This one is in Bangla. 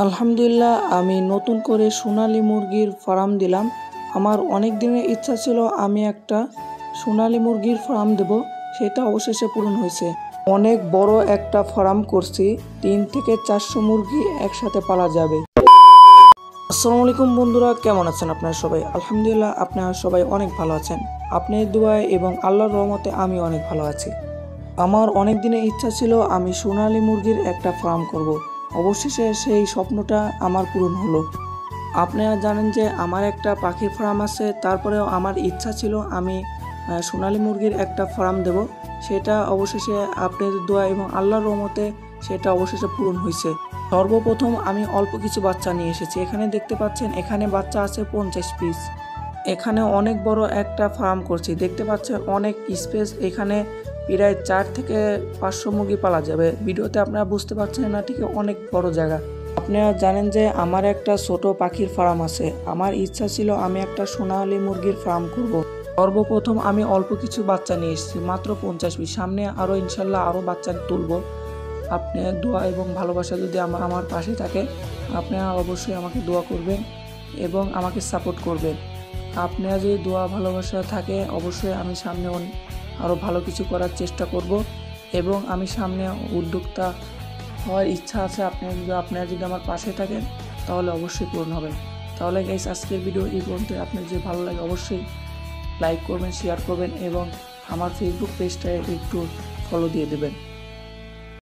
আলহামদুলিল্লাহ, আমি নতুন করে সোনালী মুরগির ফার্ম দিলাম। আমার অনেক দিনের ইচ্ছা ছিল আমি একটা সোনালী মুরগির ফার্ম দেব, সেটা অবশেষে পূরণ হয়েছে। অনেক বড় একটা ফার্ম করছি, 300 থেকে 400 মুরগি একসাথে পালা যাবে। আসসালামু আলাইকুম বন্ধুরা, কেমন আছেন আপনারা সবাই? আলহামদুলিল্লাহ, আপনারা সবাই অনেক ভালো আছেন। আপনার দোয়ায় এবং আল্লাহর রহমতে আমি অনেক ভালো আছি। আমার অনেক দিনের ইচ্ছা ছিল আমি সোনালী মুরগির একটা ফার্ম করব। অবশেষে সেই স্বপ্নটা আমার পূরণ হলো। আপনারা জানেন যে আমার একটা পাখির ফার্ম আছে, তারপরেও আমার ইচ্ছা ছিল আমি সোনালী মুরগির একটা ফার্ম দেব। সেটা অবশেষে আপনাদের দোয়া এবং আল্লাহর রহমতে সেটা অবশেষে পূরণ হয়েছে। সর্বপ্রথম আমি অল্প কিছু বাচ্চা নিয়ে এসেছি। এখানে দেখতে পাচ্ছেন, এখানে বাচ্চা আছে 50 পিস। এখানে অনেক বড় একটা ফার্ম করছি, দেখতে পাচ্ছেন অনেক স্পেস। এখানে প্রায় 4 থেকে 500 মুরগি পালা যাবে। ভিডিওতে আপনারা বুঝতে পারছেন না, ঠিক অনেক বড় জায়গা। আপনারা জানেন যে আমার একটা ছোট পাখির ফার্ম আছে। আমার ইচ্ছা ছিল আমি একটা সোনালী মুরগির ফার্ম করব। সর্বপ্রথম আমি অল্প কিছু বাচ্চা নিয়ে এসেছি, মাত্র 50 পিস। সামনে আরও ইনশাল্লাহ আরও বাচ্চা তুলব। আপনার দোয়া এবং ভালোবাসা যদি আমার পাশে থাকে, আপনারা অবশ্যই আমাকে দোয়া করবেন এবং আমাকে সাপোর্ট করবেন। আপনারা যদি দোয়া ভালোবাসা থাকে, অবশ্যই আমি সামনে আরও ভালো কিছু করার চেষ্টা করব এবং আমি সামনে উদ্যোক্তা হওয়ার ইচ্ছা আছে। আপনারা যদি আমার পাশে থাকেন তাহলে অবশ্যই পূরণ হবে। তাহলে গাইস, আজকের ভিডিও এই পর্যন্ত। আপনার যদি ভালো লাগে অবশ্যই লাইক করবেন, শেয়ার করবেন এবং আমার ফেসবুক পেজটায় একটু ফলো দিয়ে দেবেন।